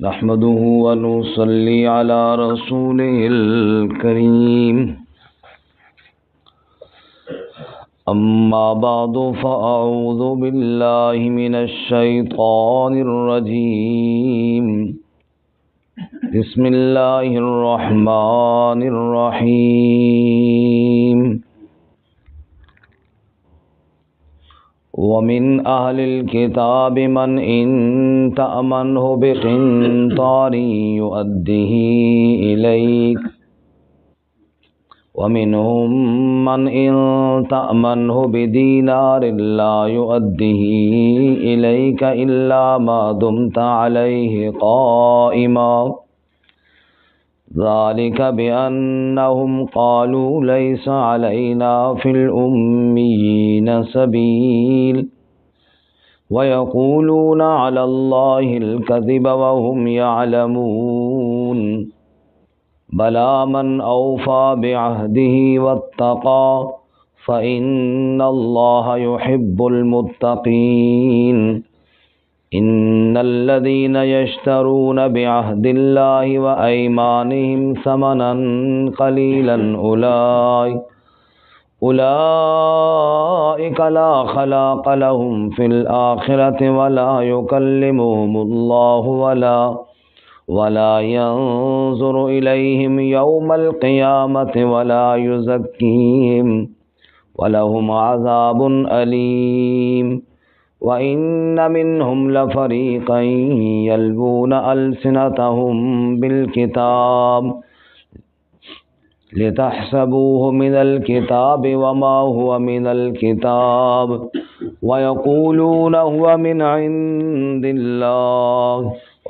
نحمده ونصلي على رسوله الكريم أما بعد فأعوذ بالله من الشيطان الرجيم بسم الله الرحمن الرحيم ومن أهل الكتاب من إن تأمنه بقنطار يؤده إليك ومنهم من إن تأمنه بدينار لا يؤده إليك إلا ما دمت عليه قائما ذلك بأنهم قالوا ليس علينا في الأميين سبيل ويقولون على الله الكذب وهم يعلمون بلى من أوفى بعهده واتقى فإن الله يحب المتقين إن الذين يشترون بعهد الله وأيمانهم ثمنا قليلا أولئك لا خلاق لهم في الآخرة ولا يكلمهم الله ولا ينظر إليهم يوم القيامة ولا يزكيهم ولهم عذاب أليم وَإِنَّ مِنْهُمْ لَفَرِيقًا يَلْوُونَ أَلْسِنَتَهُمْ بِالْكِتَابِ لِتَحْسَبُوهُ مِنَ الْكِتَابِ وَمَا هُوَ مِنَ الْكِتَابِ وَيَقُولُونَ هُوَ مِنْ عِنْدِ اللَّهِ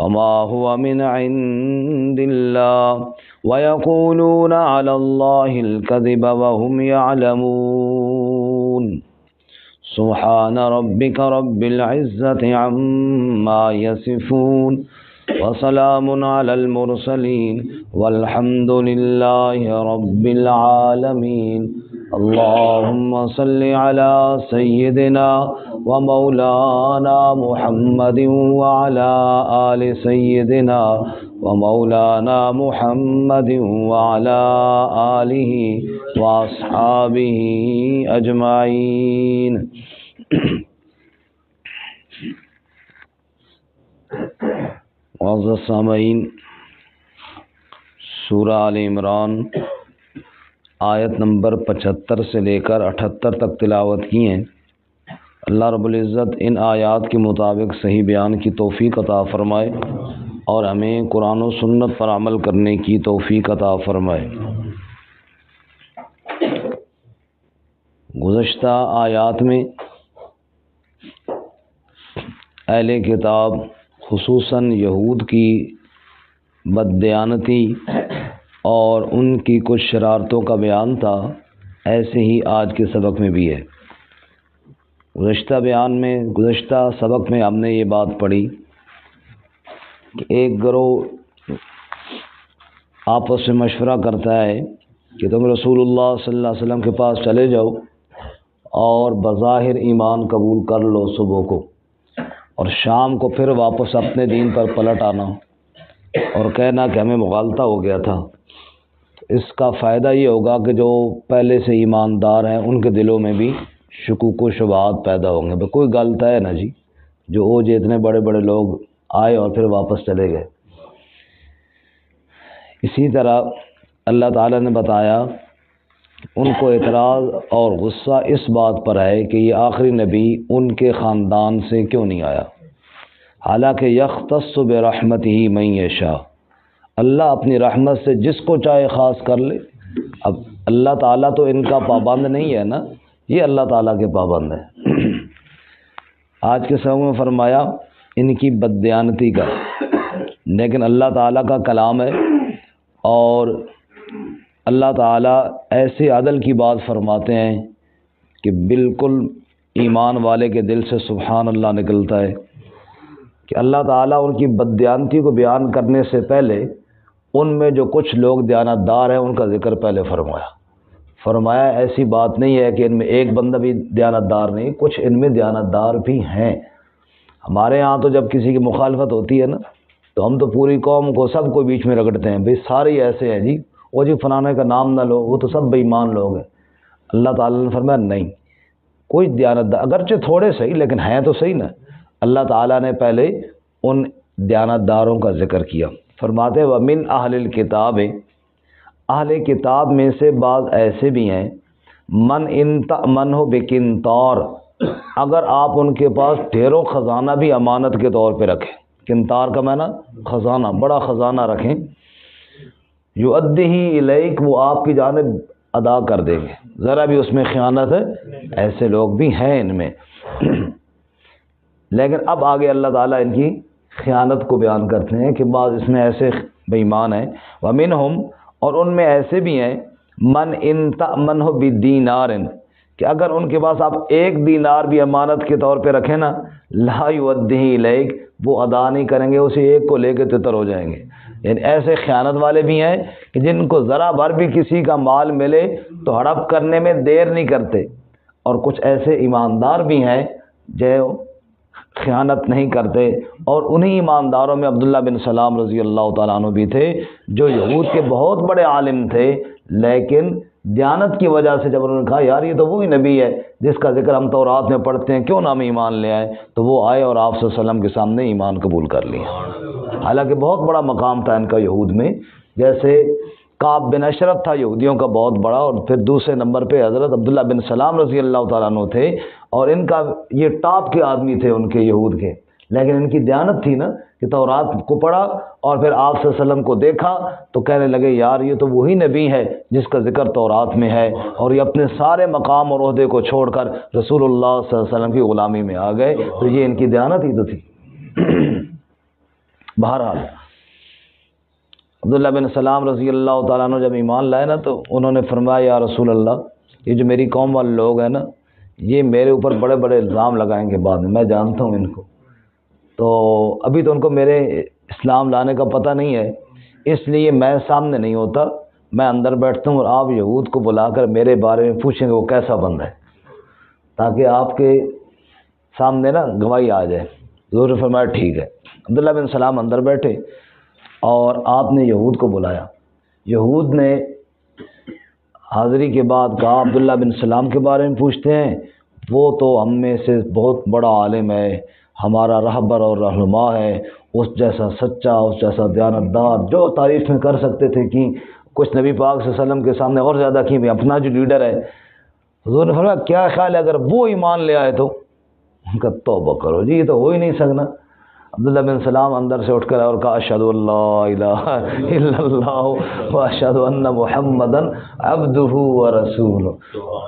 وَمَا هُوَ مِنْ عِنْدِ اللَّهِ وَيَقُولُونَ عَلَى اللَّهِ الْكَذِبَ وَهُمْ يَعْلَمُونَ سبحان ربك رب العزة عما يصفون وسلام على المرسلين والحمد لله رب العالمين اللهم صل على سيدنا ومولانا محمد وعلى آل سيدنا ومولانا محمد وعلى آله وأصحابه أجمعين معزز سامعین، سورہ آل عمران آیت نمبر 75 سے لے کر 78 تک تلاوت کی ہیں۔ اللہ رب العزت ان آیات کے مطابق صحیح بیان کی توفیق عطا فرمائے اور ہمیں قرآن و سنت پر عمل کرنے کی توفیق عطا فرمائے۔ گزشتہ آیات میں اہل کتاب خصوصاً یہود کی بددیانتی اور ان کی کچھ شرارتوں کا بیان تھا، ایسے ہی آج کے سبق میں بھی ہے۔ گزشتہ سبق میں ہم نے یہ بات پڑھی کہ ایک گروہ آپس میں مشورہ کرتا ہے کہ تم رسول اللہ صلی اللہ علیہ وسلم کے پاس چلے جاؤ اور بظاہر ایمان قبول کر لو صبح کو، اور شام کو پھر واپس اپنے دین پر پلٹ آنا اور کہنا کہ ہمیں مغالطہ ہو گیا تھا۔ اس کا فائدہ یہ ہوگا کہ جو پہلے سے ایماندار ہیں ان کے دلوں میں بھی شکوک و شبہات پیدا ہوں گے۔ کوئی غلط ہے نا جی، جو اتنے بڑے بڑے لوگ آئے اور پھر واپس چلے گئے۔ اسی طرح اللہ تعالیٰ نے بتایا ان کو اعتراض اور غصہ اس بات پر ہے کہ یہ آخری نبی ان کے خاندان سے کیوں نہیں آیا، حالانکہ یختص برحمتہ من یشاء، اللہ اپنی رحمت سے جس کو چاہے خاص کر لے۔ اب اللہ تعالیٰ تو ان کا پابند نہیں ہے نا، یہ اللہ تعالیٰ کے پابند ہے۔ آج کے سبق میں فرمایا ان کی بددیانتی کا، لیکن اللہ تعالیٰ کا کلام ہے اور اللہ تعالیٰ ایسے عدل کی بات فرماتے ہیں کہ بالکل ایمان والے کے دل سے سبحان اللہ نکلتا ہے کہ اللہ تعالیٰ ان کی بددیانتی کو بیان کرنے سے پہلے ان میں جو کچھ لوگ دیانتدار ہیں ان کا ذکر پہلے فرمایا ایسی بات نہیں ہے کہ ان میں ایک بندہ بھی دیانتدار نہیں، کچھ ان میں دیانتدار بھی ہیں۔ ہمارے ہاں تو جب کسی کی مخالفت ہوتی ہے نا تو ہم تو پوری قوم کو سب کو بیچ میں رگڑتے ہیں، بھئی سارے ہی ایسے ہیں جی، وہ جی فلانے کا نام نہ لو، وہ تو سب بے ایمان لوگ ہیں۔ اللہ تعالیٰ نے فرمایا نہیں، کوئی دیانتدار، اگرچہ تھوڑے صحیح لیکن ہیں تو صحیح نا۔ اللہ تعالیٰ نے پہلے ان دیانتداروں کا ذکر کیا، فرماتے وَمِنْ أَهْلِ الْكِتَابِ، اہل کتاب میں سے بعض ایسے بھی ہیں، من ان تأمنہ بقنطار، اگر آپ ان کے پاس ڈھیروں خزانہ بھی امانت کے طور پہ رکھیں، قنطار کا معنی خزانہ، بڑا خزانہ رکھیں، یؤدیہ الیک، وہ آپ کی جانب ادا کر دیں گے، ذرا بھی اس میں خیانت ہے، ایسے لوگ بھی ہیں ان میں۔ لیکن اب آگے اللہ تعالیٰ ان کی خیانت کو بیان کرتے ہیں کہ بعض اس میں ایسے بے ایمان ہیں، ومنہم، اور ان میں ایسے بھی ہیں، من ان تأمنہ بدینار، کہ اگر ان کے پاس آپ 1 دینار بھی امانت کے طور پہ رکھیں نا، لا یؤدیہ الیک، وہ ادا نہیں کریں گے، اسی ایک کو لے کے تتر ہو جائیں گے۔ یعنی ایسے خیانت والے بھی ہیں کہ جن کو ذرا بھر بھی کسی کا مال ملے تو ہڑپ کرنے میں دیر نہیں کرتے، اور کچھ ایسے ایماندار بھی ہیں جو خیانت نہیں کرتے، اور انہی ایمانداروں میں عبداللہ بن سلام رضی اللہ تعالیٰ عنہ بھی تھے، جو یہود کے بہت بڑے عالم تھے، لیکن دیانت کی وجہ سے جب انہوں نے کہا یار یہ تو وہی نبی ہے جس کا ذکر ہم تورات میں پڑھتے ہیں، کیوں نہ ہم ایمان لے آئے، تو وہ آئے اور آپ صلی اللہ علیہ وسلم کے سامنے ایمان قبول کر لیا۔ حالانکہ بہت بڑا مقام تھا ان کا یہود میں، جیسے کعب بن اشرف تھا یہودیوں کا بہت بڑا، اور پھر دوسرے نمبر پہ حضرت عبداللہ بن سلام رضی اللہ تعالیٰ عنہ تھے، اور ان کا یہ ٹاپ کے آدمی تھے ان کے یہود کے، لیکن ان کی دیانت تھی نا کہ تورات کو پڑھا اور پھر آپ صلی اللہ علیہ وسلم کو دیکھا تو کہنے لگے یار یہ تو وہی نبی ہے جس کا ذکر تورات میں ہے، اور یہ اپنے سارے مقام اور عہدے کو چھوڑ کر رسول اللہ صلی اللہ علیہ وسلم کی غلامی میں آ گئے، تو یہ ان کی دیانت ہی تو تھی۔ بہرحال عبداللہ بن سلام رضی اللہ تعالیٰ عنہ جب ایمان لائے نا تو انہوں نے فرمایا یا رسول اللہ، یہ جو میری قوم والے لوگ ہیں نا یہ میرے اوپر بڑے بڑے الزام لگائیں گے بعد میں جانتا ہوں ان کو، تو ابھی تو ان کو میرے اسلام لانے کا پتہ نہیں ہے، اس لیے میں سامنے نہیں ہوتا، میں اندر بیٹھتا ہوں اور آپ یہود کو بلا کر میرے بارے میں پوچھیں گے وہ کیسا بندہ ہے، تاکہ آپ کے سامنے نا گواہی آ جائے۔ حضور نے فرمایا ٹھیک ہے۔ عبداللہ بن سلام اندر بیٹھے اور آپ نے یہود کو بلایا، یہود نے حاضری کے بعد کہا عبداللہ بن سلام کے بارے میں پوچھتے ہیں، وہ تو ہم میں سے بہت بڑا عالم ہے، ہمارا رہبر اور رہنما ہے، اس جیسا سچا، اس جیسا دیانتدار، جو تعریف میں کر سکتے تھے کہ کچھ نبی پاک صلی اللہ علیہ وسلم کے سامنے اور زیادہ کی، میں اپنا جو لیڈر ہے۔ حضور نے فرمایا کیا خیال ہے اگر وہ ایمان لے آئے تو؟ ان کا توبہ کرو جی، یہ تو ہو ہی نہیں سکنا۔ عبداللہ بن سلام اندر سے اٹھ کر اور کہا اشہد ان لا الہ الا اللہ واشہد ان محمدا عبدہ ورسولہ۔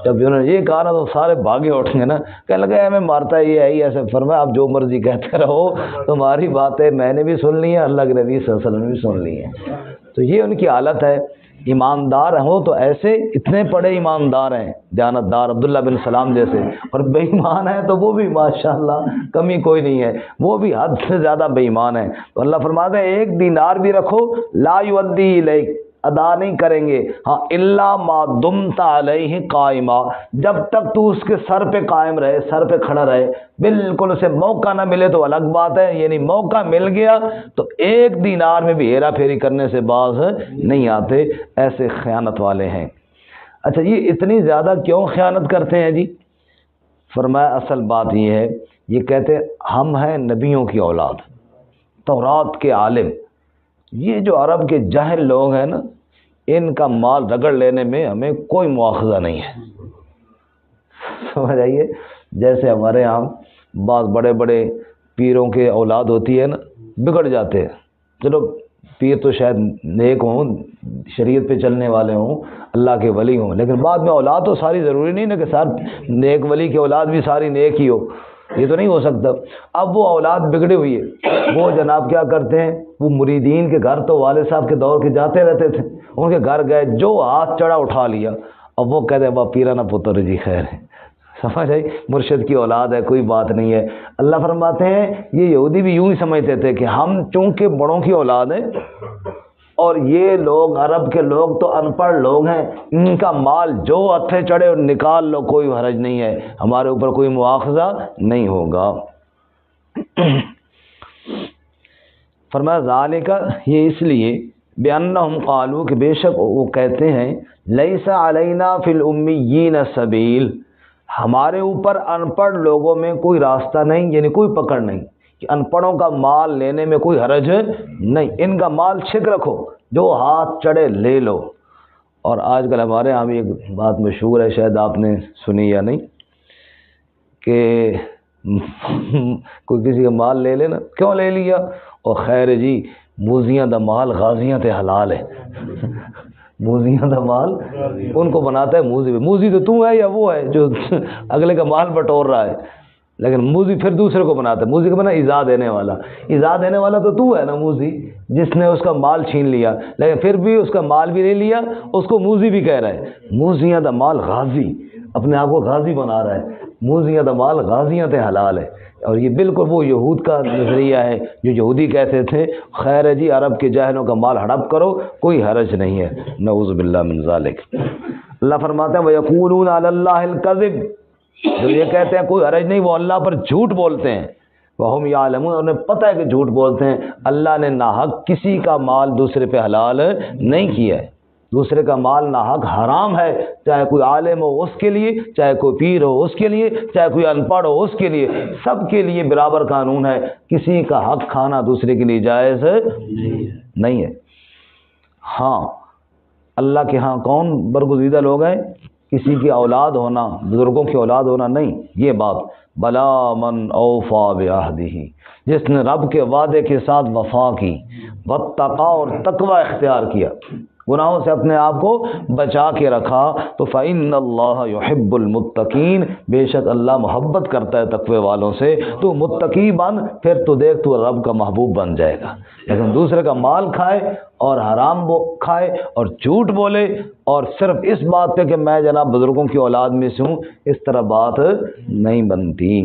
جب انہوں نے یہ کہا نا تو سارے بھاگے اٹھیں گے نا، کہنے لگے ہمیں مارتا ہے یہ ہے ہی ایسے۔ فرمایا آپ جو مرضی کہتے رہو، تمہاری باتیں میں نے بھی سن لی ہیں، اللہ کے نبی صلی اللہ علیہ وسلم نے بھی سن لی ہیں۔ تو یہ ان کی حالت ہے۔ ایماندار ہوں تو ایسے اتنے بڑے ایماندار ہیں دیانتدار عبداللہ بن سلام جیسے، اور بے ایمان ہیں تو وہ بھی ماشاءاللہ کمی کوئی نہیں ہے، وہ بھی حد سے زیادہ بے ایمان ہیں۔ تو اللہ فرماتے ہیں 1 دینار بھی رکھو لا یؤدی الیک، ادا نہیں کریں گے، ہاں الا ما دمت علیہ قائما، جب تک تو اس کے سر پہ قائم رہے، سر پہ کھڑا رہے، بالکل اسے موقع نہ ملے تو الگ بات ہے، یعنی موقع مل گیا تو 1 دینار میں بھی ہیرا پھیری کرنے سے باز نہیں آتے، ایسے خیانت والے ہیں۔ اچھا یہ اتنی زیادہ کیوں خیانت کرتے ہیں جی؟ فرمایا اصل بات یہ ہے، یہ کہتے ہم ہیں نبیوں کی اولاد، تورات کے عالم، یہ جو عرب کے جاہل لوگ ہیں نا ان کا مال رگڑ لینے میں ہمیں کوئی مواخذہ نہیں ہے۔ سمجھ آئیے؟ جیسے ہمارے یہاں بعض بڑے بڑے پیروں کے اولاد ہوتی ہے نا، بگڑ جاتے ہیں، چلو پیر تو شاید نیک ہوں، شریعت پہ چلنے والے ہوں، اللہ کے ولی ہوں، لیکن بعد میں اولاد تو ساری ضروری نہیں نا کہ سر نیک ولی کی اولاد بھی ساری نیک ہی ہو، یہ تو نہیں ہو سکتا۔ اب وہ اولاد بگڑی ہوئی ہے، وہ جناب کیا کرتے ہیں، وہ مریدین کے گھر تو والد صاحب کے دور کے جاتے رہتے تھے، ان کے گھر گئے، جو ہاتھ چڑھا اٹھا لیا، اب وہ کہتے ہیں وہ پیرانہ پتر جی خیر ہے، سمجھ آئی، مرشد کی اولاد ہے، کوئی بات نہیں ہے۔ اللہ فرماتے ہیں یہ یہودی بھی یوں ہی سمجھتے تھے کہ ہم چونکہ بڑوں کی اولاد ہیں اور یہ لوگ عرب کے لوگ تو ان پڑھ لوگ ہیں، ان کا مال جو ہتھے چڑھے اور نکال لو، کوئی حرج نہیں ہے، ہمارے اوپر کوئی مواخذہ نہیں ہوگا۔ فرمایا ذالک، یہ اس لیے بأنہم قالوا کہ بے شک وہ کہتے ہیں لیس علینا فی الامیین سبیل، ہمارے اوپر ان پڑھ لوگوں میں کوئی راستہ نہیں، یعنی کوئی پکڑ نہیں کہ ان پڑھوں کا مال لینے میں کوئی حرج نہیں، ان کا مال چھک رکھو، جو ہاتھ چڑھے لے لو۔ اور آج کل ہمارے یہاں بھی ایک بات مشہور ہے، شاید آپ نے سنی یا نہیں، کہ کوئی کسی کا مال لے لینا، کیوں لے لیا؟ اور خیر جی موزیاں دا مال غازیاں تے حلال ہے، موزیاں دا مال ان کو بناتا ہے موزی، موزی تو ہے یا وہ ہے جو اگلے کا مال بٹور رہا ہے، لیکن موزی پھر دوسرے کو بناتا ہے۔ موزی کا بنا ایذا دینے والا، ایذا دینے والا تو ہے نا موزی، جس نے اس کا مال چھین لیا، لیکن پھر بھی اس کا مال بھی لے لیا، اس کو موزی بھی کہہ رہا ہے۔ موزیاں دا مال غازی، اپنے آپ کو غازی بنا رہا ہے، موزیاں دا مال غازیاں تے حلال ہے۔ اور یہ بالکل وہ یہود کا نظریہ ہے جو یہودی کہتے تھے خیر ہے جی عرب کے جاہلوں کا مال ہڑپ کرو، کوئی حرج نہیں ہے، نعوذ باللہ من ذالک۔ اللہ فرماتے ہیں وَيَقُولُونَ عَلَى اللَّهِ الْكَذِبَ، جو یہ کہتے ہیں کوئی حرج نہیں، وہ اللہ پر جھوٹ بولتے ہیں، وَهُمْ يَعْلَمُونَ، انہیں پتہ ہے کہ جھوٹ بولتے ہیں۔ اللہ نے ناحق کسی کا مال دوسرے پہ حلال نہیں کیا ہے، دوسرے کا مال ناحق حرام ہے، چاہے کوئی عالم ہو اس کے لیے، چاہے کوئی پیر ہو اس کے لیے، چاہے کوئی ان پڑھ ہو اس کے لیے، سب کے لیے برابر قانون ہے، کسی کا حق کھانا دوسرے کے لیے جائز نہیں ہے۔ ہاں اللہ کے ہاں کون برگزیدہ لوگ ہیں؟ کسی کی اولاد ہونا، بزرگوں کی اولاد ہونا نہیں، یہ بات بلا من اوفا بعہدہ، جس نے رب کے وعدے کے ساتھ وفا کی، واتقا اور تقوی اختیار کیا، گناہوں سے اپنے آپ کو بچا کے رکھا، تو فإن اللہ یحب المتقین، بے شک اللہ محبت کرتا ہے تقوی والوں سے، تو متقی بن، پھر تو دیکھ تو رب کا محبوب بن جائے گا۔ لیکن دوسرے کا مال کھائے اور حرام کھائے اور جھوٹ بولے اور صرف اس بات پہ کہ میں جناب بزرگوں کی اولاد میں سے ہوں، اس طرح بات نہیں بنتی۔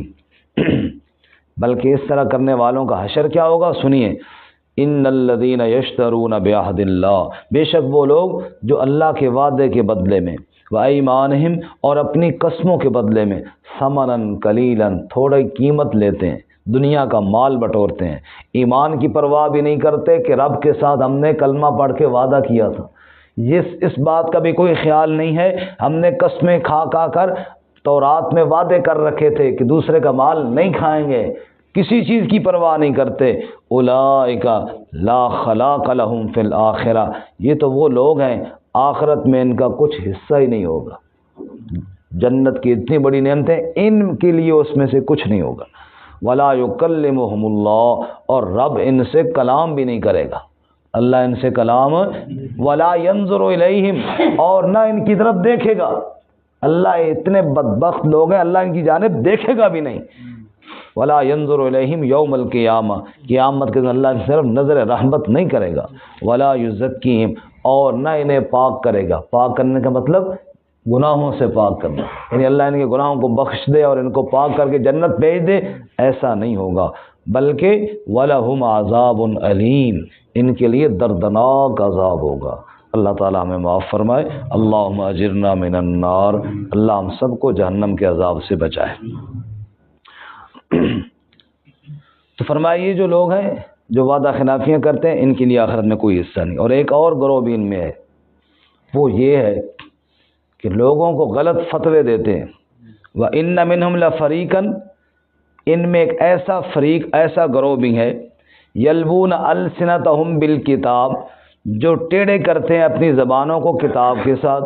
بلکہ اس طرح کرنے والوں کا حشر کیا ہوگا؟ سنیے، ان الذین یشترون بعہد اللہ، بے شک وہ لوگ جو اللہ کے وعدے کے بدلے میں، وایمانہم اور اپنی قسموں کے بدلے میں، ثمنا قلیلا تھوڑی قیمت لیتے ہیں، دنیا کا مال بٹورتے ہیں، ایمان کی پرواہ بھی نہیں کرتے کہ رب کے ساتھ ہم نے کلمہ پڑھ کے وعدہ کیا تھا، اس بات کا بھی کوئی خیال نہیں ہے ہم نے قسمیں کھا کر تورات میں وعدے کر رکھے تھے کہ دوسرے کا مال نہیں کھائیں گے، کسی چیز کی پرواہ نہیں کرتے۔ اولئک لا خلاق لہم فی الآخرہ، یہ تو وہ لوگ ہیں آخرت میں ان کا کچھ حصہ ہی نہیں ہوگا، جنت کی اتنی بڑی نعمتیں ان کے لیے اس میں سے کچھ نہیں ہوگا۔ ولا یکلمہم اللہ، اور رب ان سے کلام بھی نہیں کرے گا، اللہ ان سے کلام، ولا ینظر الیہم، اور نہ ان کی طرف دیکھے گا، اللہ اتنے بدبخت لوگ ہیں اللہ ان کی جانب دیکھے گا بھی نہیں۔ ولا ینظر الیہم یوم القیامہ، قیامت کے دن اللہ ان کی طرف نظر رحمت نہیں کرے گا۔ ولا یزکیہم، اور نہ انہیں پاک کرے گا، پاک کرنے کا مطلب گناہوں سے پاک کرنا، یعنی اللہ ان کے گناہوں کو بخش دے اور ان کو پاک کر کے جنت بھیج دے، ایسا نہیں ہوگا، بلکہ وَلَهُمْ عَذَابٌ علیم، ان کے لیے دردناک عذاب ہوگا۔ اللہ تعالیٰ ہمیں معاف فرمائے۔ اللہم اجرنا من النار، اللہ ہم سب کو جہنم کے عذاب سے بچائے۔ تو فرمائے یہ جو لوگ ہیں جو وعدہ خلافیاں کرتے ہیں ان کے لیے آخرت میں کوئی حصہ نہیں۔ اور ایک اور گروہ بھی ان میں ہے، وہ یہ ہے کہ لوگوں کو غلط فتوے دیتے ہیں۔ وَإِنَّ مِنْهُمْ لَفَرِيقًا، ان میں ایک ایسا فریق، ایسا گروہ بھی ہے، یلوون السنتہم بالکتاب، جو ٹیڑے کرتے ہیں اپنی زبانوں کو کتاب کے ساتھ،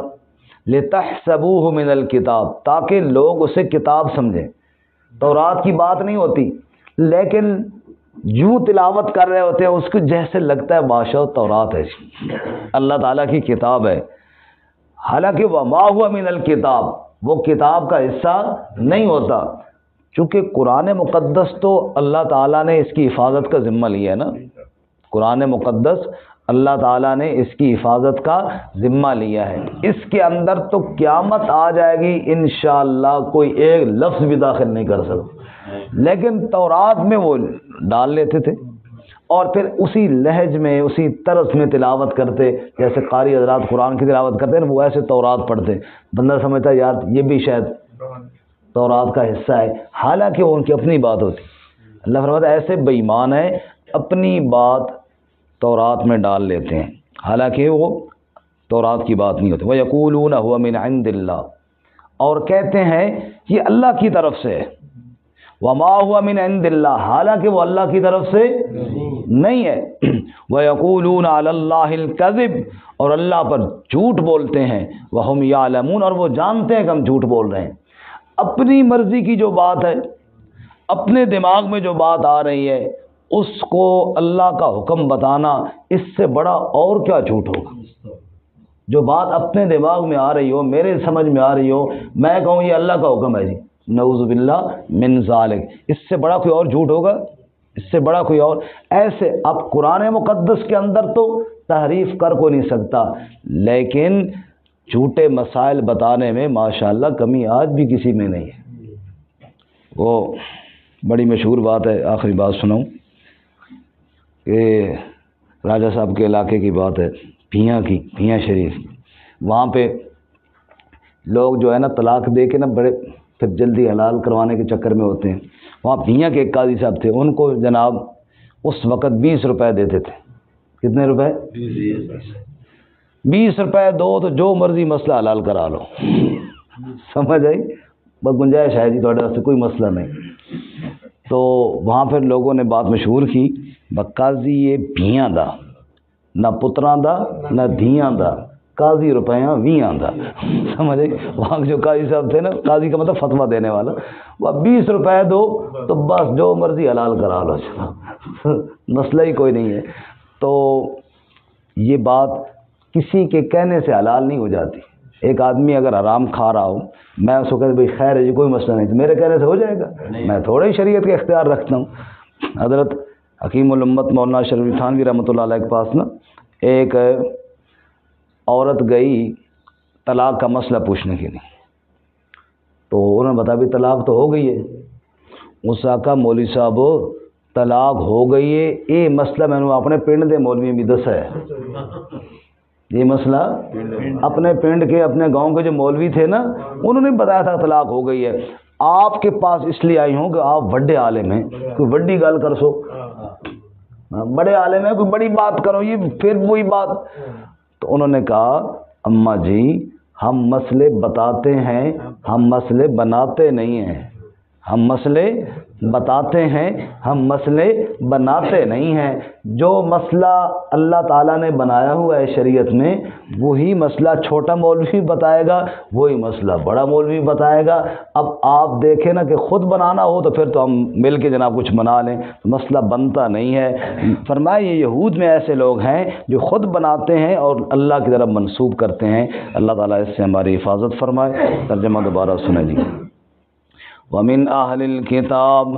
لتحسبوہ من الکتاب، تاکہ لوگ اسے کتاب سمجھیں۔ تورات کی بات نہیں ہوتی، لیکن یوں تلاوت کر رہے ہوتے ہیں اس کو جیسے لگتا ہے ماشاء تورات ہے، اللہ تعالیٰ کی کتاب ہے، حالانکہ وما ہوا من الکتاب، وہ کتاب کا حصہ نہیں ہوتا، چونکہ قرآن مقدس تو اللہ تعالیٰ نے اس کی حفاظت کا ذمہ لیا ہے نا، قرآن مقدس اللہ تعالیٰ نے اس کی حفاظت کا ذمہ لیا ہے، اس کے اندر تو قیامت آ جائے گی انشاءاللہ کوئی ایک لفظ بھی داخل نہیں کر سکتا، لیکن تورات میں وہ ڈال لیتے تھے اور پھر اسی لہج میں، اسی طرز میں تلاوت کرتے، جیسے قاری حضرات قرآن کی تلاوت کرتے ہیں وہ ایسے تورات پڑھتے، بندہ سمجھتا ہے یار یہ بھی شاید تورات کا حصہ ہے، حالانکہ وہ ان کی اپنی بات ہوتی۔ اللہ فرماتا ہے ایسے بے ایمان ہیں، اپنی بات تورات میں ڈال لیتے ہیں، حالانکہ وہ تورات کی بات نہیں ہوتی۔ وَيَقُولُونَ هُوَ مِنْ عِنْدِ اللَّهِ، اور کہتے ہیں یہ اللہ کی طرف سے ہے۔ وَمَا هُوَ مِنْ عِنْدِ اللَّهِ، حالانکہ وہ اللہ کی طرف سے نہیں ہے۔ وَيَقُولُونَ عَلَى اللَّهِ الْكَذِبَ، اور اللہ پر جھوٹ بولتے ہیں۔ وَهُمْ يَعْلَمُونَ، اور وہ جانتے ہیں کہ ہم جھوٹ بول رہے ہیں۔ اپنی مرضی کی جو بات ہے، اپنے دماغ میں جو بات آ رہی ہے، اس کو اللہ کا حکم بتانا، اس سے بڑا اور کیا جھوٹ ہوگا؟ جو بات اپنے دماغ میں آ رہی ہو، میرے سمجھ میں آ رہی ہو، میں کہوں یہ اللہ کا حکم ہے جی، نعوذ باللہ من ذالک، اس سے بڑا کوئی اور جھوٹ ہوگا؟ اس سے بڑا کوئی اور؟ ایسے اب قرآن مقدس کے اندر تو تحریف کر کو نہیں سکتا، لیکن جھوٹے مسائل بتانے میں ماشاءاللہ کمی آج بھی کسی میں نہیں ہے۔ وہ بڑی مشہور بات ہے، آخری بات سناؤں کہ راجہ صاحب کے علاقے کی بات ہے، بھیاں شریف، وہاں پہ لوگ جو ہے نا طلاق دے کے نا بڑے پھر جلدی حلال کروانے کے چکر میں ہوتے ہیں۔ وہاں بھیاں کے ایک قاضی صاحب تھے، ان کو جناب اس وقت 20 روپے دیتے تھے۔ کتنے روپے؟ 20 روپے دو تو جو مرضی مسئلہ حلال کرا لو۔ سمجھ آئی؟ بس گنجائش ہے جی تھوڑے سے، کوئی مسئلہ نہیں۔ تو وہاں پھر لوگوں نے بات مشہور کی، قاضی یہ بھیاں دا، نہ پتراں دا نہ دھیاں دا، قاضی روپیاں ویاں دا۔ سمجھ آئی؟ وہاں جو قاضی صاحب تھے نا، قاضی کا مطلب فتویٰ دینے والا، وہ 20 روپے دو تو بس جو مرضی حلال کرا لو، مسئلہ ہی کوئی نہیں ہے۔ تو یہ بات کسی کے کہنے سے حلال نہیں ہو جاتی۔ ایک آدمی اگر حرام کھا رہا ہو، میں اس کو کہتا بھائی خیر ہے جی کوئی مسئلہ نہیں، تو میرے کہنے سے ہو جائے گا؟ میں تھوڑا ہی شریعت کا اختیار رکھتا ہوں۔ حضرت حکیم الامت مولانا شریف تھانوی رحمۃ اللہ علیہ کے پاس نا ایک عورت گئی طلاق کا مسئلہ پوچھنے کے لیے، تو انہوں نے بتایا بھی طلاق تو ہو گئی ہے۔ اس نے کہا مولوی صاحب طلاق ہو گئی ہے، یہ مسئلہ میں نے اپنے پنڈ دے مولوی بھی دسا ہے۔ یہ مسئلہ اپنے پنڈ کے، اپنے گاؤں کے جو مولوی تھے نا، انہوں نے بتایا تھا طلاق ہو گئی ہے۔ آپ کے پاس اس لیے آئی ہوں کہ آپ بڑے عالم ہیں، کوئی بڑی گل کر سو، بڑے عالم ہیں، کوئی بڑی بات کرو، یہ پھر وہی بات۔ تو انہوں نے کہا اماں جی ہم مسئلے بتاتے ہیں، ہم مسئلے بناتے نہیں ہیں، ہم مسئلے بتاتے ہیں، ہم مسئلے بناتے نہیں ہیں۔ جو مسئلہ اللہ تعالیٰ نے بنایا ہوا ہے شریعت میں، وہی مسئلہ چھوٹا مولوی بتائے گا، وہی مسئلہ بڑا مولوی بتائے گا۔ اب آپ دیکھیں نا کہ خود بنانا ہو تو پھر تو ہم مل کے جناب کچھ بنا لیں، مسئلہ بنتا نہیں ہے۔ فرمایا یہ یہود میں ایسے لوگ ہیں جو خود بناتے ہیں اور اللہ کی طرف منسوب کرتے ہیں۔ اللہ تعالیٰ اس سے ہماری حفاظت فرمائے۔ ترجمہ دوبارہ سنیں جی۔ وَمِنْ أَهْلِ الْكِتَابِ،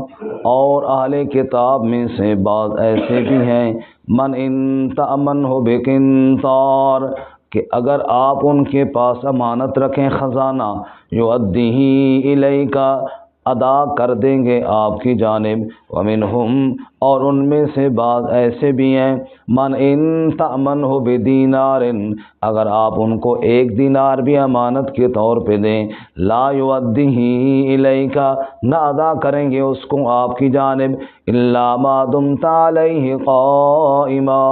اور اہل کتاب میں سے بعض ایسے بھی ہیں، من ان تأمنہ بقنطار، کہ اگر آپ ان کے پاس امانت رکھیں خزانہ، یؤدیہ الیک، ادا کر دیں گے آپ کی جانب۔ ومنہم، اور ان میں سے بعض ایسے بھی ہیں، من ان تأمنہ بدینار، اگر آپ ان کو 1 دینار بھی امانت کے طور پہ دیں، لا یؤدیہ الیک، نہ ادا کریں گے اس کو آپ کی جانب، الا ما دمت علیہ قائما،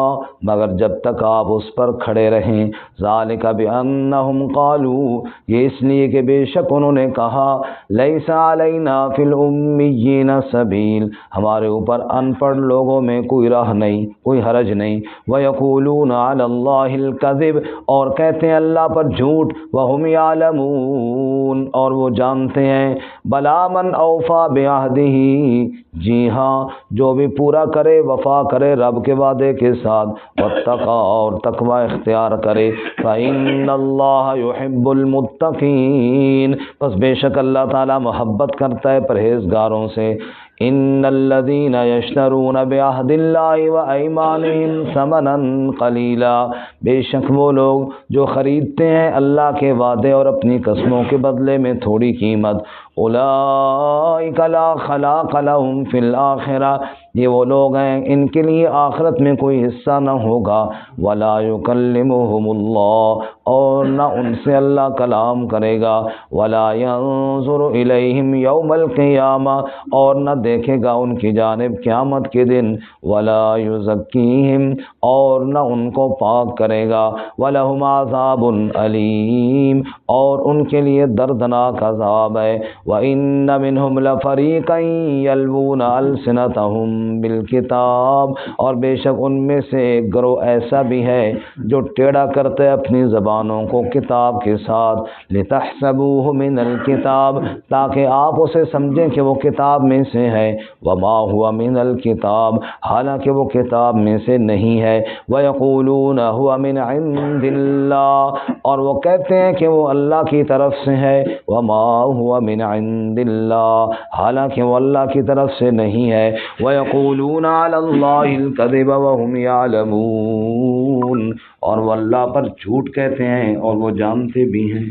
مگر جب تک آپ اس پر کھڑے رہیں۔ ذالک بانہم قالوا، یہ اس لیے کہ بے شک انہوں نے کہا، لیس علینا فی الامیین سبیل، ہمارے اوپر ان پڑھ لوگوں میں کوئی راہ نہیں، کوئی حرج نہیں۔ ویقولون علی اللہ الکذب، اور کہتے ہیں اللہ پر جھوٹ، وہم یعلمون، اور وہ جانتے ہیں۔ بلا من اوفی بعہدہ، جی ہاں جو بھی پورا کرے، وفا کرے رب کے وعدے کے ساتھ، واتقی، اور تقوی اختیار کرے، فإن اللہ یحب المتقین، بس بے شک اللہ تعالی محبت کرتا ہے پرہیزگاروں سے۔ ان الذین یشترون بعہد اللہ وایمانہم ثمنا قلیلا، بے شک وہ لوگ جو خریدتے ہیں اللہ کے وعدے اور اپنی قسموں کے بدلے میں تھوڑی قیمت، اولئک لا خلاق لہم فی الآخرہ، یہ وہ لوگ ہیں ان کے لیے آخرت میں کوئی حصہ نہ ہوگا. ولا یکلمہم اللہ، اور نہ ان سے اللہ کلام کرے گا. ولا ینظر الیہم یوم القیامہ، اور نہ دیکھے گا ان کی جانب قیامت کے دن. ولا یزکیہم، اور نہ ان کو پاک کرے گا. ولہم عذاب علیم، اور ان کے لیے دردناک عذاب ہے. وَإِنَّ مِنْهُمْ لَفَرِيقًا يَلْوُونَ أَلْسِنَتَهُمْ بِالْكِتَابِ، اور بے شک ان میں سے ایک گروہ ایسا بھی ہے جو ٹیڑھا کرتے اپنی زبانوں کو کتاب کے ساتھ. لِتَحْسَبُوهُ مِنَ الْكِتَابِ، تاکہ آپ اسے سمجھیں کہ وہ کتاب میں سے ہے. وَمَا هُوَ مِنَ الْكِتَابِ، حالانکہ وہ کتاب میں سے نہیں ہے. وَيَقُولُونَ هُوَ مِنْ عِنْدِ اللَّهِ، اور وہ کہتے ہیں کہ وہ اللہ کی طرف سے ہے. وَمَا هُوَ مِنْ عِنْدِ اللَّهِ، حالانکہ وہ اللہ کی طرف سے نہیں ہے. وَيَقُولُونَ عَلَى اللَّهِ الْكَذِبَ وَهُمْ يَعْلَمُونَ، اور وہ اللہ پر جھوٹ کہتے ہیں اور وہ جانتے بھی ہیں.